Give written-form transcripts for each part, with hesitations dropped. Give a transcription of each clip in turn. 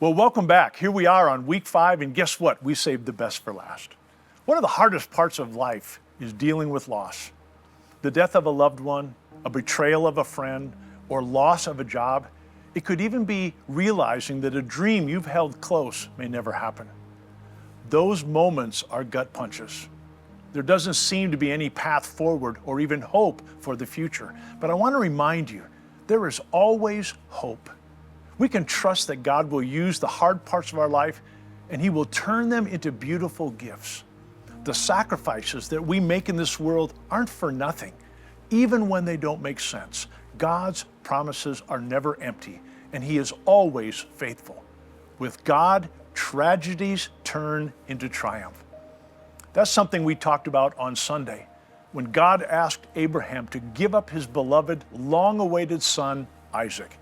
Well, welcome back. Here we are on week 5, and guess what? We saved the best for last. One of the hardest parts of life is dealing with loss. The death of a loved one, a betrayal of a friend, or loss of a job. It could even be realizing that a dream you've held close may never happen. Those moments are gut punches. There doesn't seem to be any path forward or even hope for the future. But I want to remind you, there is always hope. We can trust that God will use the hard parts of our life and He will turn them into beautiful gifts. The sacrifices that we make in this world aren't for nothing. Even when they don't make sense, God's promises are never empty and He is always faithful. With God, tragedies turn into triumph. That's something we talked about on Sunday when God asked Abraham to give up his beloved, long-awaited son, Isaac.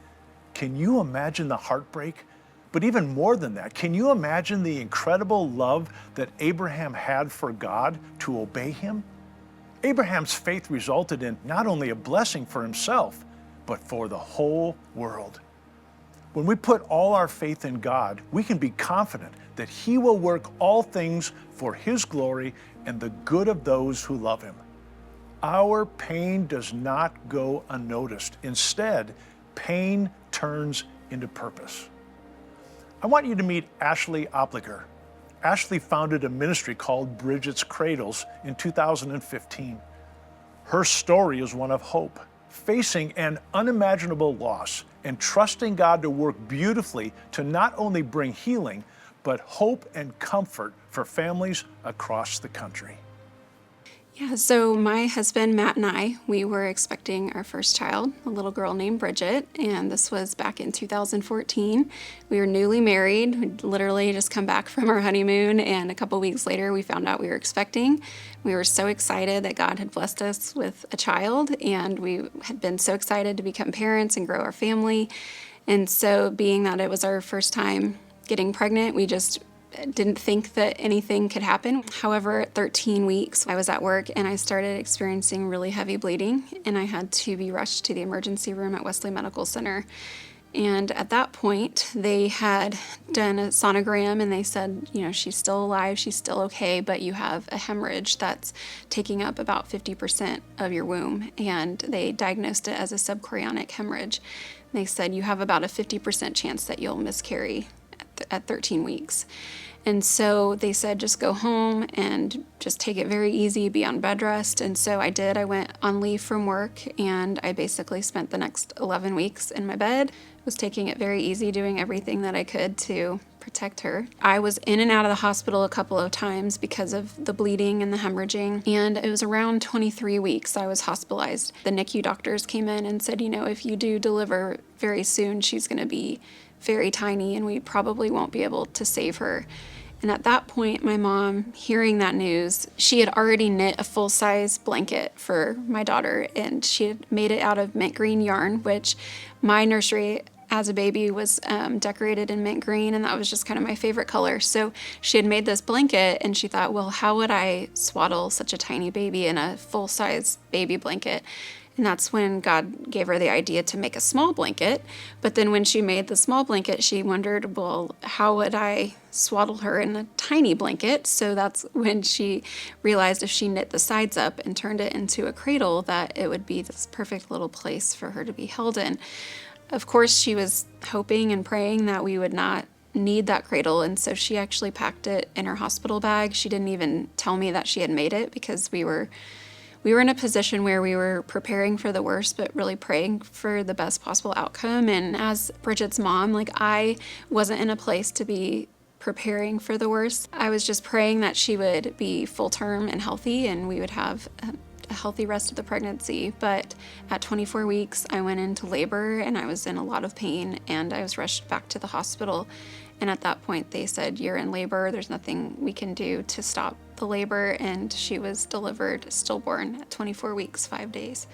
Can you imagine the heartbreak? But even more than that, can you imagine the incredible love that Abraham had for God to obey Him? Abraham's faith resulted in not only a blessing for himself, but for the whole world. When we put all our faith in God, we can be confident that He will work all things for His glory and the good of those who love Him. Our pain does not go unnoticed. Instead, pain turns into purpose. I want you to meet Ashley Opliger. Ashley founded a ministry called Bridget's Cradles in 2015. Her story is one of hope, facing an unimaginable loss and trusting God to work beautifully to not only bring healing, but hope and comfort for families across the country. Yeah, so my husband, Matt, and I, we were expecting our first child, a little girl named Bridget, and this was back in 2014. We were newly married. We'd literally just come back from our honeymoon, and a couple weeks later, we found out we were expecting. We were so excited that God had blessed us with a child, and we had been so excited to become parents and grow our family. And so being that it was our first time getting pregnant, we just didn't think that anything could happen. However, at 13 weeks, I was at work and I started experiencing really heavy bleeding, and I had to be rushed to the emergency room at Wesley Medical Center. And at that point, they had done a sonogram and they said, she's still alive, she's still okay, but you have a hemorrhage that's taking up about 50% of your womb. And they diagnosed it as a subchorionic hemorrhage. They said you have about a 50% chance that you'll miscarry at 13 weeks. And so they said, just go home and just take it very easy, be on bed rest. And so I did. I went on leave from work and I basically spent the next 11 weeks in my bed, was taking it very easy, doing everything that I could to protect her. I was in and out of the hospital a couple of times because of the bleeding and the hemorrhaging. And it was around 23 weeks I was hospitalized. The NICU doctors came in and said, if you do deliver very soon, she's going to be very tiny and we probably won't be able to save her. And at that point, my mom, hearing that news, she had already knit a full-size blanket for my daughter, and she had made it out of mint green yarn, which my nursery as a baby was decorated in mint green, and that was just kind of my favorite color. So she had made this blanket, and she thought, well, how would I swaddle such a tiny baby in a full-size baby blanket? And that's when God gave her the idea to make a small blanket. But then when she made the small blanket, she wondered, well, how would I swaddle her in a tiny blanket? So that's when she realized if she knit the sides up and turned it into a cradle, that it would be this perfect little place for her to be held in. Of course, she was hoping and praying that we would not need that cradle, and so she actually packed it in her hospital bag. She didn't even tell me that she had made it because we were in a position where we were preparing for the worst, but really praying for the best possible outcome. And as Bridget's mom, I wasn't in a place to be preparing for the worst. I was just praying that she would be full term and healthy and we would have a healthy rest of the pregnancy. But at 24 weeks, I went into labor and I was in a lot of pain and I was rushed back to the hospital. And at that point, they said, you're in labor. There's nothing we can do to stop the labor. And she was delivered stillborn at 24 weeks, 5 days.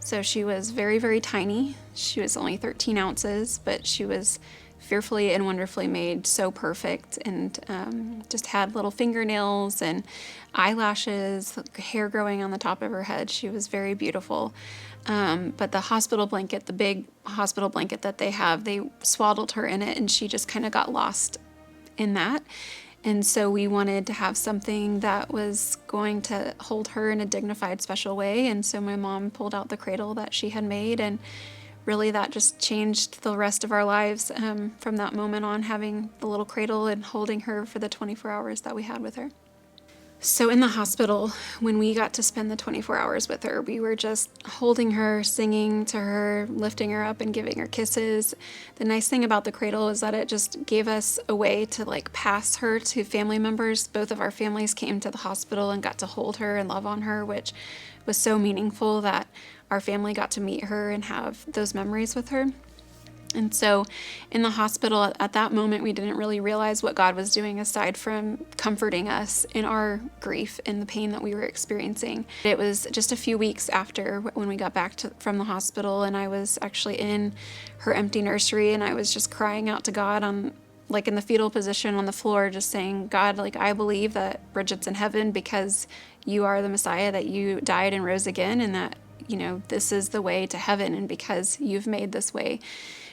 So she was very, very tiny. She was only 13 ounces, but she was fearfully and wonderfully made, so perfect, and just had little fingernails and eyelashes, hair growing on the top of her head. She was very beautiful. But the hospital blanket, the big hospital blanket that they have, they swaddled her in it, and she just kind of got lost in that. And so we wanted to have something that was going to hold her in a dignified, special way. And so my mom pulled out the cradle that she had made, and really that just changed the rest of our lives, from that moment on, having the little cradle and holding her for the 24 hours that we had with her. So in the hospital, when we got to spend the 24 hours with her, we were just holding her, singing to her, lifting her up and giving her kisses. The nice thing about the cradle is that it just gave us a way to like pass her to family members. Both of our families came to the hospital and got to hold her and love on her, which was so meaningful that our family got to meet her and have those memories with her. And so in the hospital at that moment, we didn't really realize what God was doing aside from comforting us in our grief and the pain that we were experiencing. It was just a few weeks after when we got back from the hospital, and I was actually in her empty nursery, and I was just crying out to God in the fetal position on the floor, just saying, God, I believe that Bridget's in heaven because you are the Messiah, that you died and rose again, and that, this is the way to heaven. And because you've made this way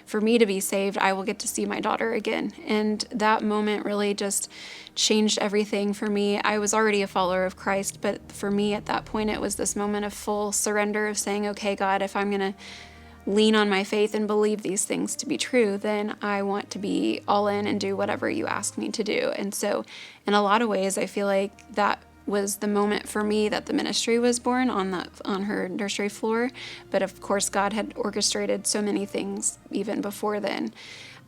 for me to be saved, I will get to see my daughter again. And that moment really just changed everything for me. I was already a follower of Christ, but for me at that point, it was this moment of full surrender of saying, okay, God, if I'm going to lean on my faith and believe these things to be true, then I want to be all in and do whatever you ask me to do. And so in a lot of ways, I feel like that was the moment for me that the ministry was born on her nursery floor. But of course, God had orchestrated so many things even before then.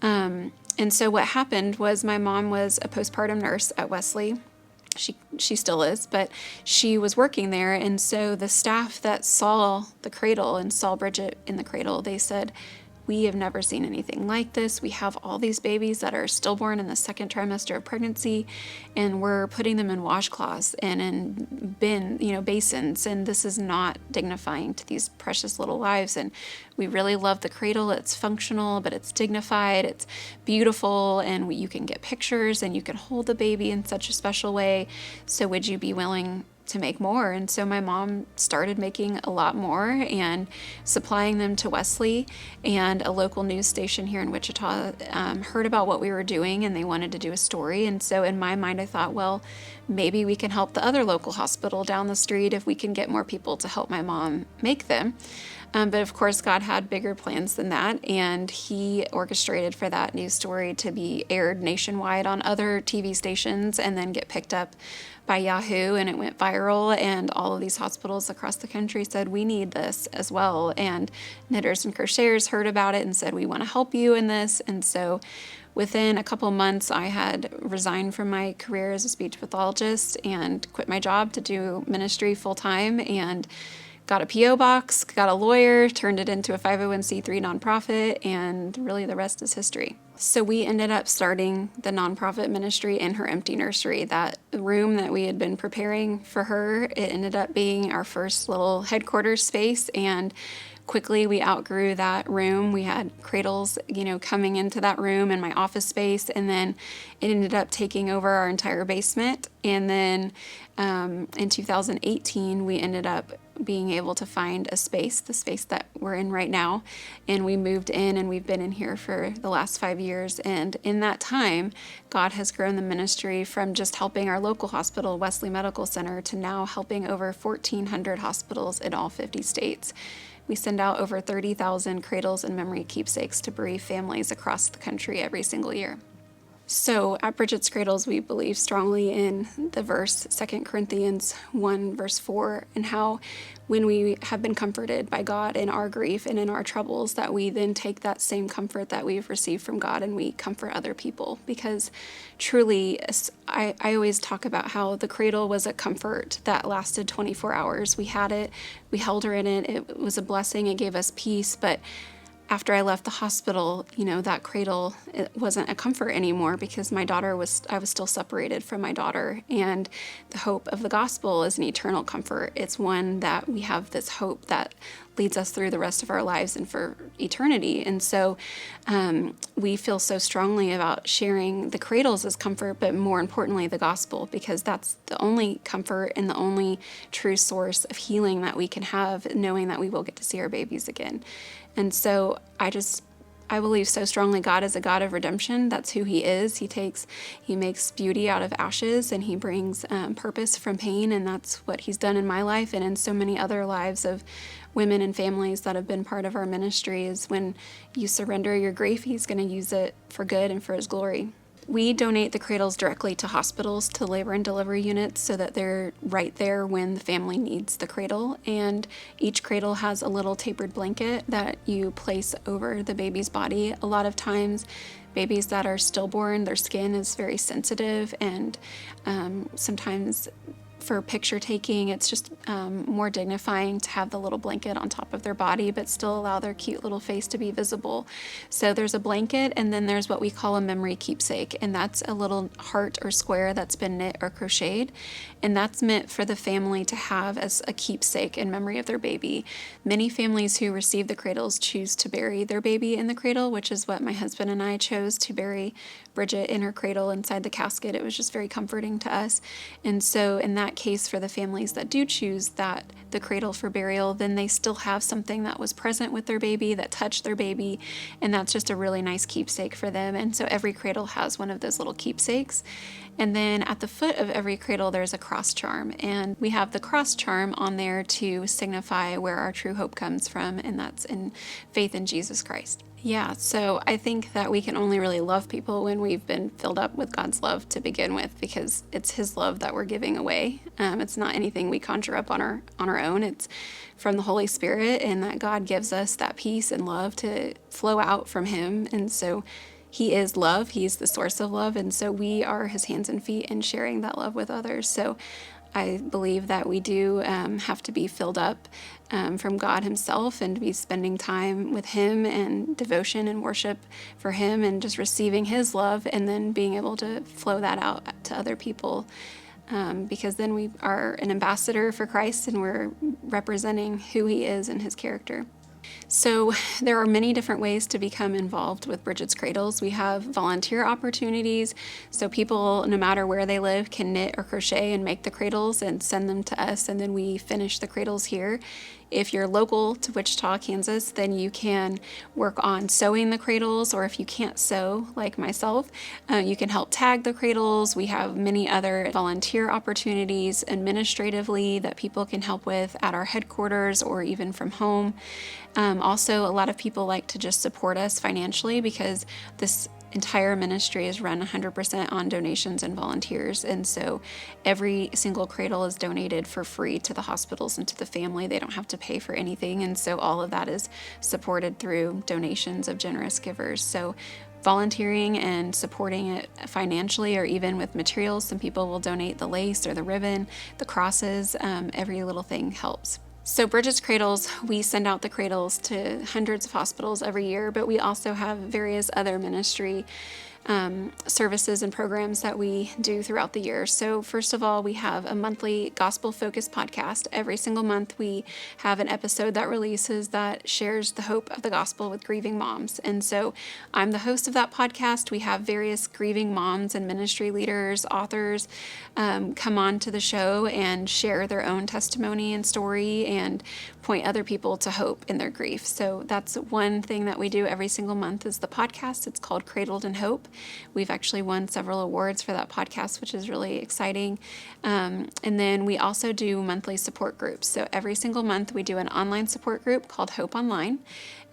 And so what happened was my mom was a postpartum nurse at Wesley. She still is, but she was working there. And so the staff that saw the cradle and saw Bridget in the cradle, they said, we have never seen anything like this. We have all these babies that are stillborn in the second trimester of pregnancy, and we're putting them in washcloths and in basins, and this is not dignifying to these precious little lives. And we really love the cradle. It's functional, but it's dignified, it's beautiful, and you can get pictures and you can hold the baby in such a special way. So would you be willing to make more? And so my mom started making a lot more and supplying them to Wesley, and a local news station here in Wichita heard about what we were doing, and they wanted to do a story. And so in my mind, I thought, well, maybe we can help the other local hospital down the street if we can get more people to help my mom make them. But of course, God had bigger plans than that, and he orchestrated for that news story to be aired nationwide on other TV stations and then get picked up by Yahoo, and it went viral, and all of these hospitals across the country said, we need this as well. And Knitters and Crocheters heard about it and said, we want to help you in this. And so within a couple months, I had resigned from my career as a speech pathologist and quit my job to do ministry full time, and got a P.O. box, got a lawyer, turned it into a 501c3 nonprofit, and really the rest is history. So we ended up starting the nonprofit ministry in her empty nursery. That room that we had been preparing for her, it ended up being our first little headquarters space, and quickly we outgrew that room. We had cradles, coming into that room in my office space, and then it ended up taking over our entire basement. And then in 2018, we ended up being able to find a space, the space that we're in right now, and we moved in, and we've been in here for the last 5 years. And in that time, God has grown the ministry from just helping our local hospital, Wesley Medical Center, to now helping over 1,400 hospitals in all 50 states. We send out over 30,000 cradles and memory keepsakes to bereaved families across the country every single year. So at Bridget's Cradles, we believe strongly in the verse 2 Corinthians 1 verse 4, and how when we have been comforted by God in our grief and in our troubles, that we then take that same comfort that we've received from God and we comfort other people. Because truly, I always talk about how the cradle was a comfort that lasted 24 hours. We had it, we held her in it, it was a blessing, it gave us peace, but after I left the hospital, that cradle, it wasn't a comfort anymore because I was still separated from my daughter. And the hope of the gospel is an eternal comfort. It's one that we have this hope that leads us through the rest of our lives and for eternity. And so we feel so strongly about sharing the cradles as comfort, but more importantly, the gospel, because that's the only comfort and the only true source of healing that we can have, knowing that we will get to see our babies again. And so I believe so strongly God is a God of redemption. That's who he is. He makes beauty out of ashes, and he brings purpose from pain. And that's what he's done in my life and in so many other lives of women and families that have been part of our ministry. Is when you surrender your grief, he's going to use it for good and for his glory. We donate the cradles directly to hospitals, to labor and delivery units, so that they're right there when the family needs the cradle. And each cradle has a little tapered blanket that you place over the baby's body. A lot of times, babies that are stillborn, their skin is very sensitive, and sometimes for picture taking, it's just more dignifying to have the little blanket on top of their body, but still allow their cute little face to be visible. So there's a blanket, and then there's what we call a memory keepsake, and that's a little heart or square that's been knit or crocheted, and that's meant for the family to have as a keepsake in memory of their baby. Many families who receive the cradles choose to bury their baby in the cradle, which is what my husband and I chose, to bury Bridget in her cradle inside the casket. It was just very comforting to us. And so in that case, for the families that do choose the cradle for burial, then they still have something that was present with their baby, that touched their baby, and that's just a really nice keepsake for them. And so every cradle has one of those little keepsakes. And then at the foot of every cradle, there's a cross charm, and we have the cross charm on there to signify where our true hope comes from, and that's in faith in Jesus Christ. Yeah, so I think that we can only really love people when we've been filled up with God's love to begin with, because it's his love that we're giving away. It's not anything we conjure up on our own. It's from the Holy Spirit, and that God gives us that peace and love to flow out from him. And so he is love. He's the source of love. And so we are his hands and feet in sharing that love with others. So I believe that we do have to be filled up from God himself, and to be spending time with him and devotion and worship for him, and just receiving his love, and then being able to flow that out to other people. Because then we are an ambassador for Christ, and we're representing who he is and his character. So there are many different ways to become involved with Bridget's Cradles. We have volunteer opportunities, so people, no matter where they live, can knit or crochet and make the cradles and send them to us, and then we finish the cradles here. If you're local to Wichita, Kansas, then you can work on sewing the cradles, or if you can't sew, like myself, you can help tag the cradles. We have many other volunteer opportunities administratively that people can help with at our headquarters or even from home. Also, a lot of people like to just support us financially, because this entire ministry is run 100% on donations and volunteers. And so every single cradle is donated for free to the hospitals and to the family. They don't have to pay for anything. And so all of that is supported through donations of generous givers. So volunteering and supporting it financially, or even with materials. Some people will donate the lace or the ribbon, the crosses. Every little thing helps. So Bridget's Cradles, we send out the cradles to hundreds of hospitals every year, but we also have various other ministry services and programs that we do throughout the year. So first of all, we have a monthly gospel-focused podcast. Every single month, we have an episode that releases that shares the hope of the gospel with grieving moms. And so I'm the host of that podcast. We have various grieving moms and ministry leaders, authors come on to the show and share their own testimony and story, and point other people to hope in their grief. So that's one thing that we do every single month, is the podcast. It's called Cradled in Hope. We've actually won several awards for that podcast, which is really exciting. And then we also do monthly support groups. So every single month we do an online support group called Hope Online.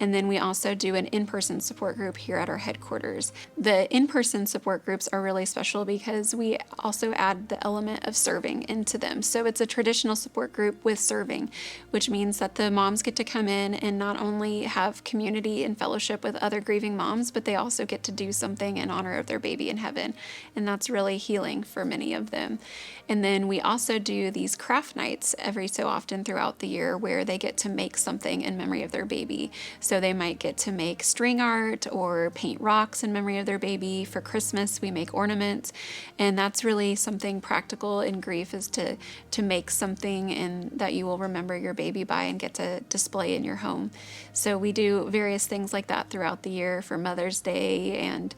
And then we also do an in-person support group here at our headquarters. The in-person support groups are really special because we also add the element of serving into them. So it's a traditional support group with serving, which means that the moms get to come in and not only have community and fellowship with other grieving moms, but they also get to do something in honor of their baby in heaven. And that's really healing for many of them. And then we also do these craft nights every so often throughout the year where they get to make something in memory of their baby. So they might get to make string art or paint rocks in memory of their baby. For Christmas, we make ornaments. And that's really something practical in grief, is to make something and that you will remember your baby by and get to display in your home. So we do various things like that throughout the year for Mother's Day and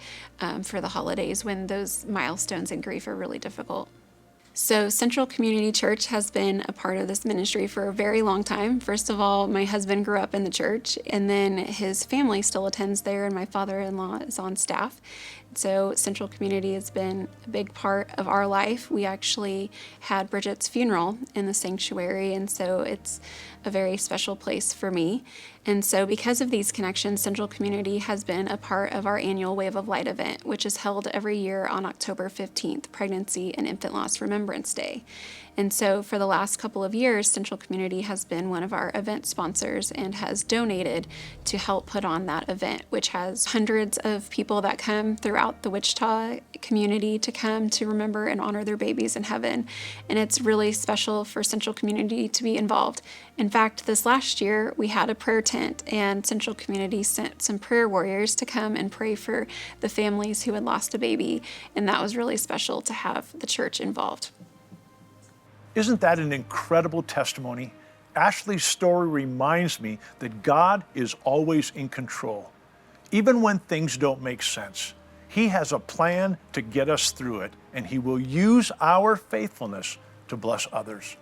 for the holidays when those milestones in grief are really difficult. So Central Community Church has been a part of this ministry for a very long time. First of all, my husband grew up in the church, and then his family still attends there, and my father-in-law is on staff. So Central Community has been a big part of our life. We actually had Bridget's funeral in the sanctuary, and so it's a very special place for me. And so because of these connections, Central Community has been a part of our annual Wave of Light event, which is held every year on October 15th, Pregnancy and Infant Loss Remembrance Day. And so for the last couple of years, Central Community has been one of our event sponsors and has donated to help put on that event, which has hundreds of people that come throughout the Wichita community to come to remember and honor their babies in heaven. And it's really special for Central Community to be involved. In fact, this last year, we had a prayer tent, and Central Community sent some prayer warriors to come and pray for the families who had lost a baby. And that was really special to have the church involved. Isn't that an incredible testimony? Ashley's story reminds me that God is always in control. Even when things don't make sense, He has a plan to get us through it, and He will use our faithfulness to bless others.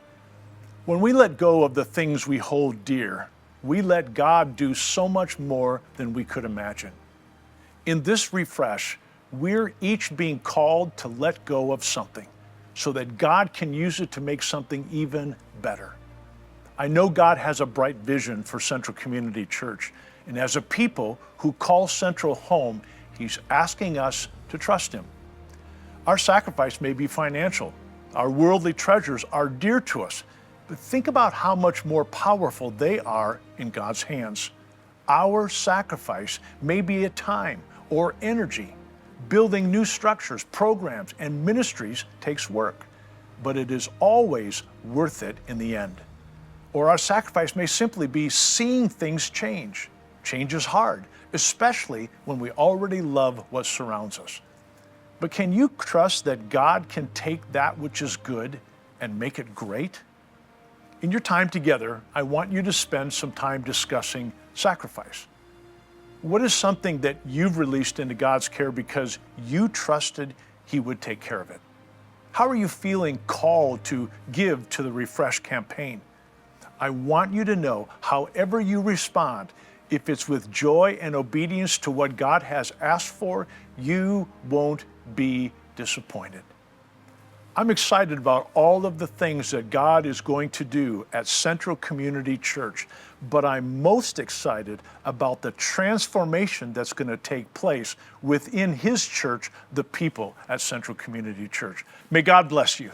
When we let go of the things we hold dear, we let God do so much more than we could imagine. In this refresh, we're each being called to let go of something, so that God can use it to make something even better. I know God has a bright vision for Central Community Church, and as a people who call Central home, He's asking us to trust Him. Our sacrifice may be financial. Our worldly treasures are dear to us, but think about how much more powerful they are in God's hands. Our sacrifice may be a time or energy. Building new structures, programs, and ministries takes work, but it is always worth it in the end. Or our sacrifice may simply be seeing things change. Change is hard, especially when we already love what surrounds us. But can you trust that God can take that which is good and make it great? In your time together, I want you to spend some time discussing sacrifice. What is something that you've released into God's care because you trusted He would take care of it? How are you feeling called to give to the Refresh campaign? I want you to know, however you respond, if it's with joy and obedience to what God has asked for, you won't be disappointed. I'm excited about all of the things that God is going to do at Central Community Church, but I'm most excited about the transformation that's going to take place within His church, the people at Central Community Church. May God bless you.